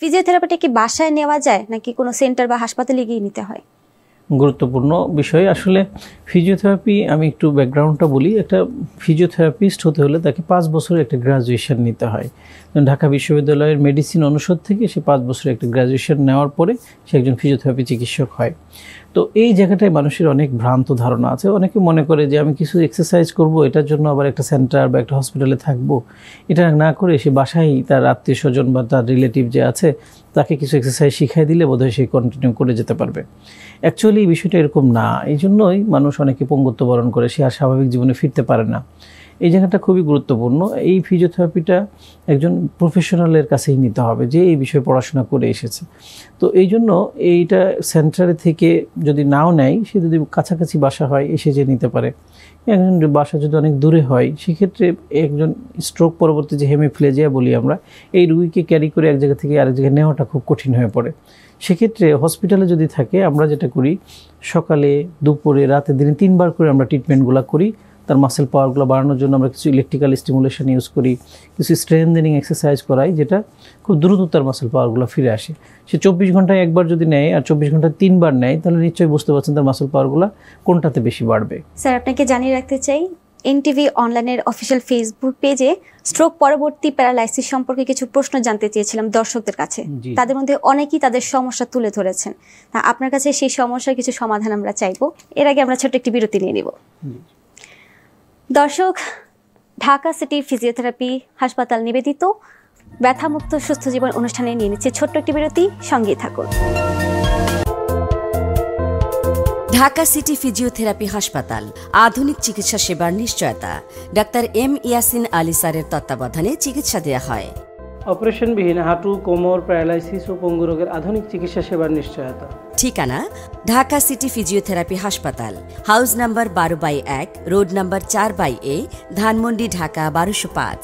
ফিজিওথেরাপিটা কি বাসায় নেওয়া যায় নাকি কোনো সেন্টার বা হাসপাতালে গিয়ে নিতে হয়? গুরুত্বপূর্ণ বিষয়। আসলে ফিজিওথেরাপি, আমি একটু ব্যাকগ্রাউন্ডটা বলি। একটা ফিজিওথেরাপিস্ট হতে হলে তাকে 5 বছরের একটা গ্রাজুয়েশন নিতে হয়। ঢাকা বিশ্ববিদ্যালয়ের মেডিসিন অনুষদ থেকে সে 5 বছরের একটা গ্রাজুয়েশন নেওয়ার পরে সে একজন ফিজিওথেরাপি চিকিৎসক হয়। তো এই জায়গাটায় মানুষের অনেক ভ্রান্ত ধারণা আছে। অনেকে মনে করে যে আমি কিছু এক্সারসাইজ করব, এটার জন্য আবার একটা সেন্টার বা একটা হসপিটালে থাকবো, এটা না করে সে বাসায় তার আত্মীয় স্বজন বা তার রিলেটিভ যে আছে তাকে কিছু এক্সারসাইজ শিখাই দিলে বোধহয় সে কন্টিনিউ করে যেতে পারবে। অ্যাকচুয়ালি এই বিষয়টা এরকম না। এই জন্যই মানুষ অনেকে পঙ্গুত্ব বরণ করে, সে আর স্বাভাবিক জীবনে ফিরতে পারে না। এই জায়গাটা খুবই গুরুত্বপূর্ণ। এই ফিজিওথেরাপিটা একজন প্রফেশনালের কাছেই নিতে হবে যে এই বিষয়ে পড়াশোনা করে এসেছে। তো এই জন্য এইটা সেন্টারে থেকে যদি নাও নেয়, সে যদি কাছাকাছি বাসা হয় এসে যে নিতে পারে। একজন বাসা যদি অনেক দূরে হয়, সেক্ষেত্রে একজন স্ট্রোক পরবর্তী যে হেমিপ্লেজিয়া বলি আমরা, এই রুগীকে ক্যারি করে এক জায়গা থেকে আরেক জায়গায় নেওয়াটা খুব কঠিন হয়ে পড়ে। সেক্ষেত্রে হসপিটালে যদি থাকে, আমরা যেটা করি সকালে, দুপুরে, রাতে, দিনে 3 বার করে আমরা ট্রিটমেন্টগুলো করি। তার মাসেল পাওয়ারগুলো বাড়ানোর জন্য আমরা কিছু ইলেকট্রিক্যাল স্টিমুলেশন ইউজ করি, কিছু স্ট্রেনথেনিং এক্সারসাইজ করাই, যেটা খুব দ্রুত তার মাসেল পাওয়ারগুলো ফিরে আসে। সে 24 ঘন্টায় একবার যদি নেয় আর 24 ঘন্টায় 3 বার নেয়, তাহলে নিশ্চয়ই বুঝতে পারছেন তার মাসেল পাওয়ারগুলো কোনটাতে বেশি বাড়বে। স্যার, আপনাকে জানিয়ে রাখতে চাই, এনটিভি অনলাইনের অফিসিয়াল ফেসবুক পেজে স্ট্রোক পরবর্তী প্যারালাইসিস সম্পর্কে কিছু প্রশ্ন জানতে চেয়েছিলাম দর্শকদের কাছে। তাদের মধ্যে অনেকেই তাদের সমস্যা তুলে ধরেছেন। আপনার কাছে সেই সমস্যার কিছু সমাধান আমরা চাইবো। এর আগে আমরা ছোট্ট একটি বিরতি নিয়ে নিব। দর্শক, ঢাকা সিটি ফিজিওথেরাপি হাসপাতাল নিবেদিত ব্যথামুক্ত সুস্থ জীবন অনুষ্ঠানে নিয়ে নিচ্ছে ছোট্ট একটি বিরতি। সঙ্গেই থাকুন। ঢাকা সিটি ফিজিওথেরাপি হাসপাতাল, আধুনিক চিকিৎসা সেবার নিশ্চয়তা। ডাক্তার এম ইয়াসিন আলী স্যারের তত্ত্বাবধানে চিকিৎসা দেওয়া হয়। অপারেশনবিহীন হাঁটু, কোমর, প্যারালাইসিস ও পঙ্গু রোগের আধুনিক চিকিৎসা সেবার নিশ্চয়তা। ঠিকানা ঢাকা সিটি ফিজিওথেরাপি হাসপাতাল, house number 12/1, road number 4/A, Dhanmondi, Dhaka 1205।